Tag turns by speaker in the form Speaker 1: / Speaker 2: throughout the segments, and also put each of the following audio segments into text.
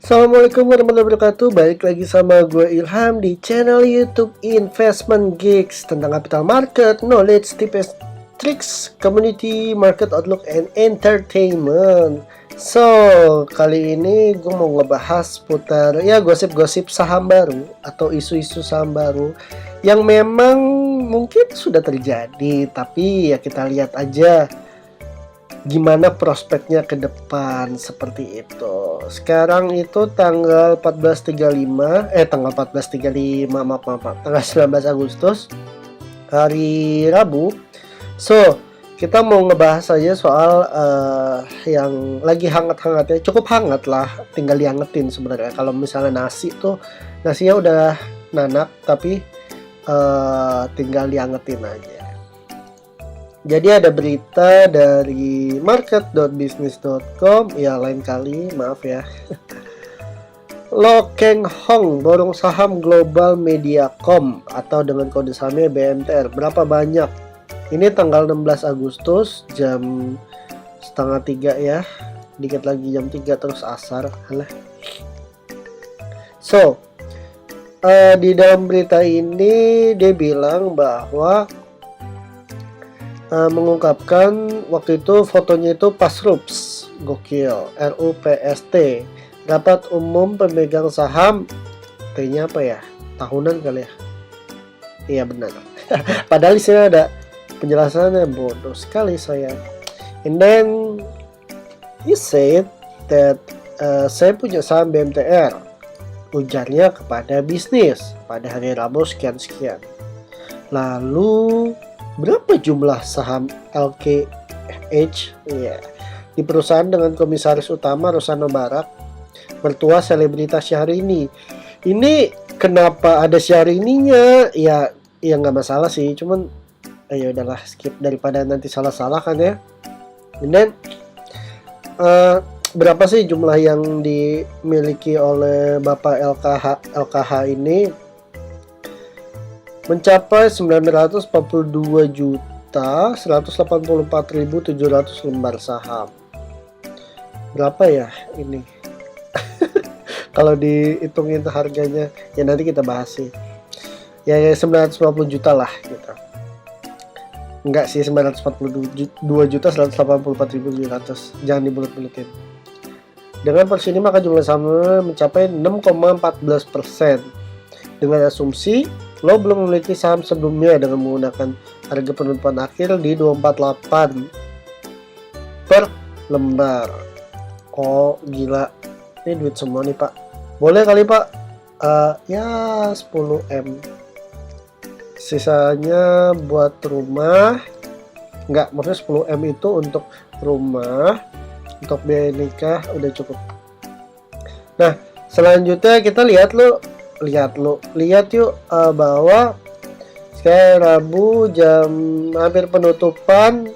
Speaker 1: Assalamualaikum warahmatullahi wabarakatuh. Balik lagi sama gue Ilham di channel YouTube Investment Geeks tentang capital market, knowledge, tips, tricks, community, market outlook, and entertainment. So, kali ini gue mau ngebahas putar gosip-gosip saham baru atau isu-isu saham baru yang memang mungkin sudah terjadi, tapi ya kita lihat aja gimana prospeknya ke depan seperti itu. Sekarang itu tanggal 14.35, tanggal 19 Agustus, hari Rabu. So, kita mau ngebahas aja soal yang lagi hangat-hangatnya, cukup hangat lah, tinggal diangetin sebenarnya. Kalau misalnya nasinya udah nanak, tapi tinggal diangetin aja. Jadi ada berita dari market.business.com, ya lain kali, maaf ya. Lo Keng Hong borong saham Global Mediacom atau dengan kode sahamnya BMTR. Berapa banyak? Ini tanggal 16 Agustus jam setengah 3 ya. Dikit lagi jam 3 terus asar. Alah. So, di dalam berita ini dia bilang bahwa mengungkapkan waktu itu fotonya itu pas RUPS, gokil, RUPST, rapat umum pemegang saham, T-nya apa ya, tahunan kali ya, iya benar. Padahal di sini ada penjelasannya, bodoh sekali saya. And then he said that saya punya saham BMTR, ujarnya kepada bisnis pada hari Rabu sekian-sekian. Lalu berapa jumlah saham LKH di perusahaan dengan komisaris utama Rosano Barak, mertua selebritas Syahrini. Ini kenapa ada Syahrini-nya? Ya nggak masalah sih, cuman ya udahlah, skip daripada nanti salah-salah kan ya. And then berapa sih jumlah yang dimiliki oleh Bapak LKH ini? Mencapai 942.184.700 lembar saham. Berapa ya ini? Kalau dihitungin harganya, ya nanti kita bahas sih. Ya 950 juta lah gitu. Enggak sih, 942.184.700. Jangan dibulut-bulutin. Dengan porsi ini maka jumlah sahamnya mencapai 6,14%. Dengan asumsi lo belum memiliki saham sebelumnya dengan menggunakan harga penutupan akhir di 248 per lembar. Oh gila, ini duit semua nih pak. Boleh kali pak, ya 10M, sisanya buat rumah. Enggak, maksudnya 10M itu untuk rumah, untuk biaya nikah udah cukup. Nah selanjutnya kita lihat yuk bahwa sekarang Rabu jam hampir penutupan,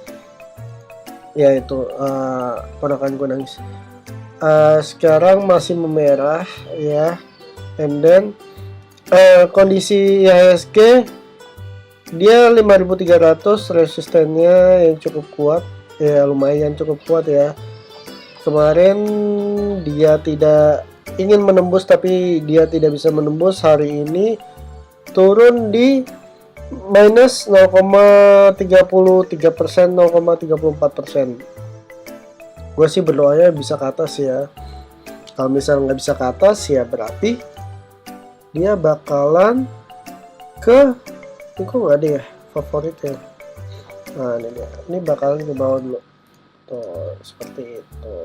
Speaker 1: yaitu ponakan gue nangis, sekarang masih memerah ya. And then kondisi IHSG dia 5.300, resistennya yang cukup kuat ya, lumayan cukup kuat ya. Kemarin dia tidak ingin menembus tapi dia tidak bisa menembus. Hari ini turun di minus 0,33%, 0,34%. Gue sih berdoanya bisa ke atas ya. Kalau misalnya nggak bisa ke atas ya berarti dia bakalan ke, ini kok nggak ada ya favorit ya. Nah ini dia, ini bakalan ke bawah dulu tuh, seperti itu.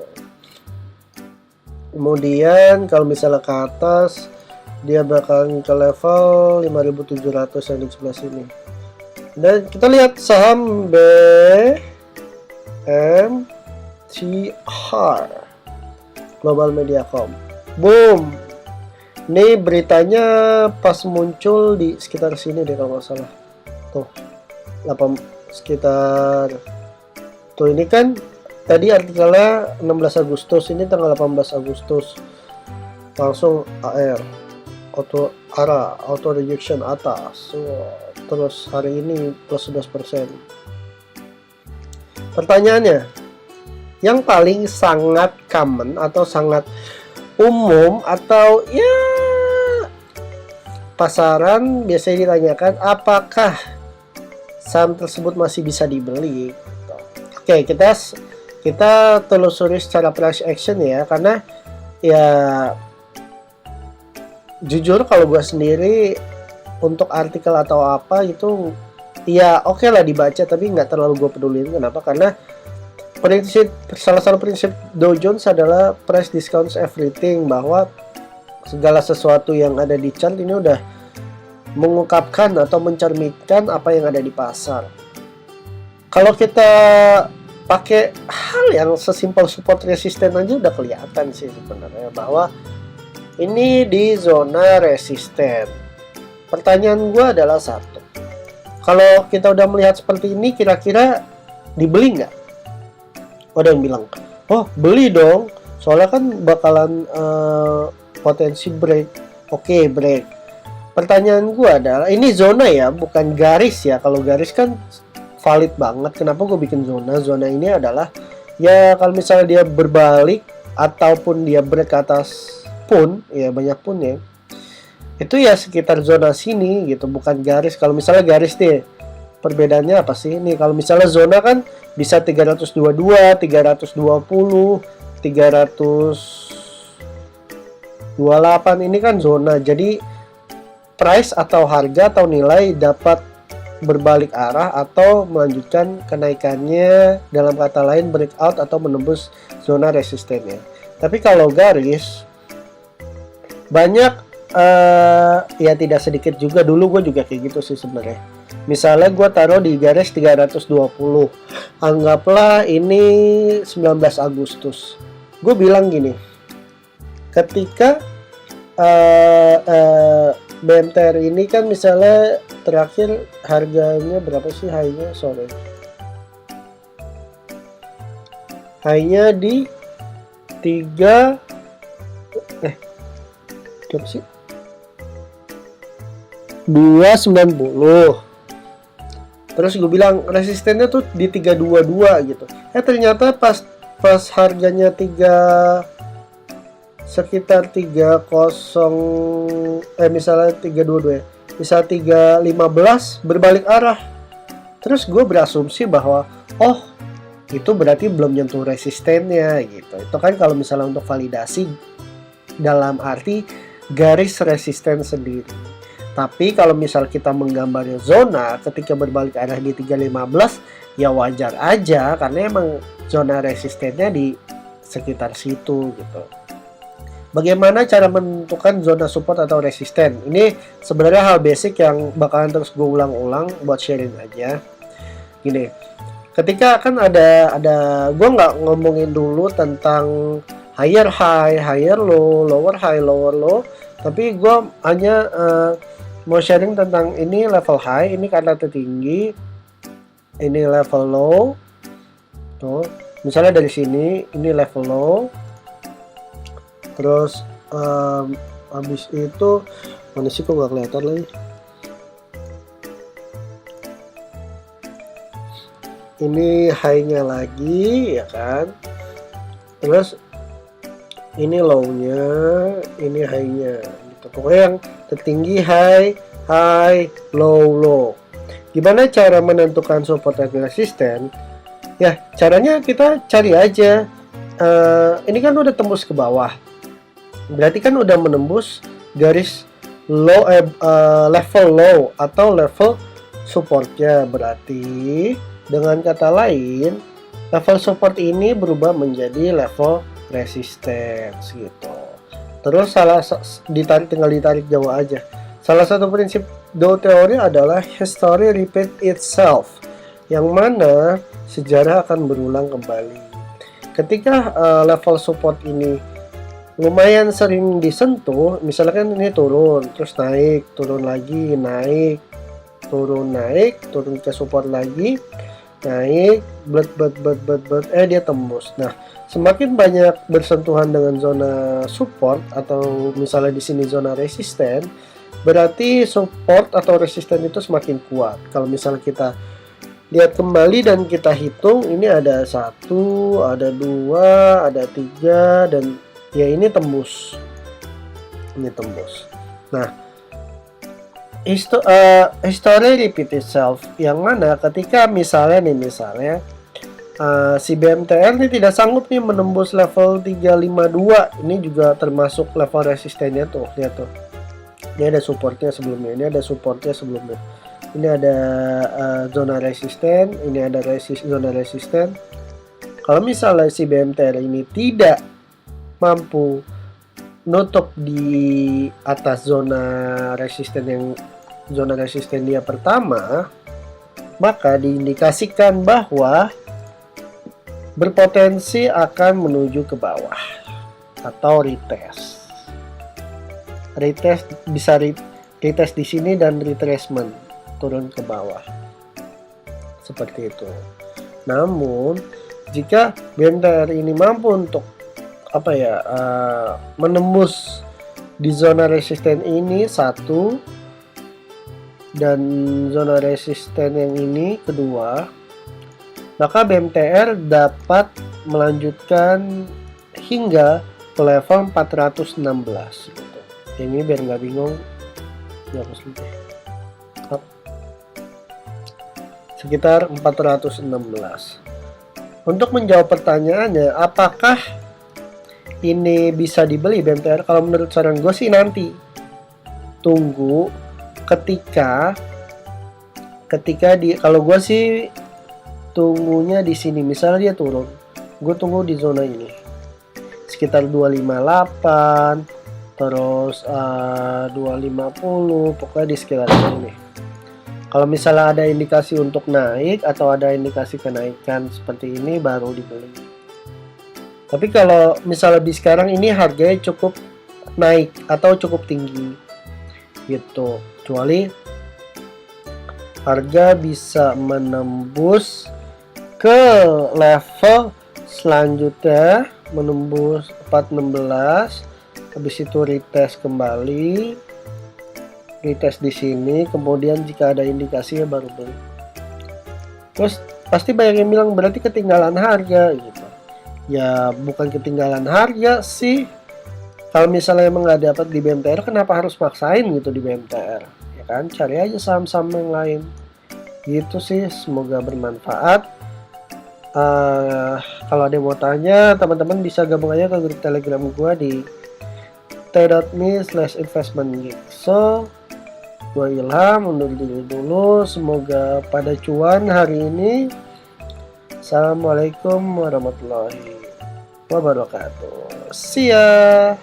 Speaker 1: Kemudian kalau misalnya ke atas dia bakalan ke level 5.700 yang di sebelah sini. Dan kita lihat saham BMTR, Global Mediacom. Boom. Ini beritanya pas muncul di sekitar sini deh kalau nggak salah. Tuh, sekitar tuh ini kan. Tadi artikelnya 16 Agustus, ini tanggal 18 Agustus. Langsung AR, auto rejection atas. Terus hari ini plus 11%. Pertanyaannya, yang paling sangat common atau sangat umum atau ya pasaran biasanya ditanyakan apakah saham tersebut masih bisa dibeli. Oke, kita telusuri secara price action ya, karena ya jujur kalau gue sendiri untuk artikel atau apa itu ya oke lah dibaca, tapi nggak terlalu gue pedulin. Kenapa? Karena salah satu prinsip Dow Jones adalah price discounts everything, bahwa segala sesuatu yang ada di chart ini udah mengungkapkan atau mencerminkan apa yang ada di pasar. Kalau kita pakai hal yang sesimpel support resisten aja udah kelihatan sih sebenarnya bahwa ini di zona resisten. Pertanyaan gue adalah satu, kalau kita udah melihat seperti ini, kira-kira dibeli nggak? Ada yang bilang, oh beli dong, soalnya kan bakalan potensi break. Oke, break. Pertanyaan gue adalah, ini zona ya, bukan garis ya. Kalau garis kan valid banget. Kenapa gue bikin zona? Zona ini adalah ya kalau misalnya dia berbalik ataupun dia break ke atas pun, ya banyak pun ya, itu ya sekitar zona sini gitu, bukan garis. Kalau misalnya garis deh, perbedaannya apa sih? Nih kalau misalnya zona kan bisa 322, 320, 328, ini kan zona. Jadi price atau harga atau nilai dapat berbalik arah atau melanjutkan kenaikannya, dalam kata lain breakout atau menembus zona resistennya. Tapi kalau garis banyak ya tidak sedikit juga, dulu gue juga kayak gitu sih sebenarnya. Misalnya gue taruh di garis 320, anggaplah ini 19 Agustus. Gue bilang gini, ketika BMTR ini kan misalnya terakhir harganya berapa sih high-nya? Sorry, high-nya di 3 berapa sih? 290. Terus gue bilang resistennya tuh di 322 gitu. Ternyata pas harganya sekitar 30 misalnya 322 ya. Bisa 315 berbalik arah. Terus gue berasumsi bahwa oh, itu berarti belum nyentuh resistennya gitu. Itu kan kalau misalnya untuk validasi dalam arti garis resisten sendiri. Tapi kalau misal kita menggambarnya zona ketika berbalik arah di 315, ya wajar aja karena emang zona resistennya di sekitar situ gitu. Bagaimana cara menentukan zona support atau resisten? Ini sebenarnya hal basic yang bakalan terus gue ulang-ulang buat sharing aja. Gini, ketika kan ada gue nggak ngomongin dulu tentang higher high, higher low, lower high, lower low, tapi gue hanya mau sharing tentang ini level high, ini karena tertinggi, ini level low. Tuh, misalnya dari sini ini level low. Terus habis itu mana sih kok nggak kelihatan lagi? Ini high-nya lagi ya kan. Terus ini low-nya, ini high-nya. Gitu. Pokoknya yang tertinggi high, high, low, low. Gimana cara menentukan support dan resisten? Ya, caranya kita cari aja. Ini kan udah tembus ke bawah. Berarti kan udah menembus garis low, level low atau level supportnya. Berarti dengan kata lain, level support ini berubah menjadi level resistance gitu. Terus tinggal ditarik jauh aja. Salah satu prinsip Dow teori adalah history repeat itself, yang mana sejarah akan berulang kembali. Ketika level support ini lumayan sering disentuh, misalkan ini turun, terus naik, turun lagi, naik, turun ke support lagi, naik, dia tembus. Nah, semakin banyak bersentuhan dengan zona support atau misalnya di sini zona resisten, berarti support atau resisten itu semakin kuat. Kalau misalnya kita lihat kembali dan kita hitung, ini ada 1, ada 2, ada 3, dan Ya ini tembus. Nah, history repeat itself, yang mana ketika misalnya si BMTR ini tidak sanggup nih menembus level 352. Ini juga termasuk level resistennya tuh, lihat tuh. Ini ada supportnya sebelumnya, ini ada zona resisten, ini ada zona resisten. Kalau misalnya si BMTR ini tidak mampu nutup di atas zona resisten dia pertama, maka diindikasikan bahwa berpotensi akan menuju ke bawah atau retest. Bisa retest di sini dan retracement turun ke bawah. Seperti itu. Namun jika BMTR ini mampu untuk menembus di zona resisten ini satu, dan zona resisten yang ini kedua, maka BMTR dapat melanjutkan hingga ke level 416 gitu. Ini biar nggak bingung, dihapus dulu. Sekitar 416. Untuk menjawab pertanyaannya, apakah ini bisa dibeli BMTR? Kalau menurut saran gue sih nanti tunggu ketika kalau gue sih tunggunya di sini. Misalnya dia turun, gue tunggu di zona ini sekitar 258, terus 250, pokoknya di sekitar ini. Kalau misalnya ada indikasi untuk naik atau ada indikasi kenaikan seperti ini, baru dibeli. Tapi kalau misalnya di sekarang ini harganya cukup naik atau cukup tinggi gitu, kecuali harga bisa menembus ke level selanjutnya, menembus 416, habis itu retest kembali, retest di sini, kemudian jika ada indikasinya baru beli. Terus pasti banyak yang bilang berarti ketinggalan harga gitu. Ya bukan ketinggalan harga sih. Kalau misalnya emang nggak dapat di BMTR, kenapa harus maksain gitu di BMTR? Ya kan, cari aja saham-saham yang lain. Gitu sih, semoga bermanfaat. Kalau ada yang mau tanya, teman-teman bisa gabung aja ke grup Telegram gua di t.me/investmentgeek. So, gue Ilham undur diri dulu. Semoga pada cuan hari ini. Assalamualaikum warahmatullahi wabarakatuh. See ya.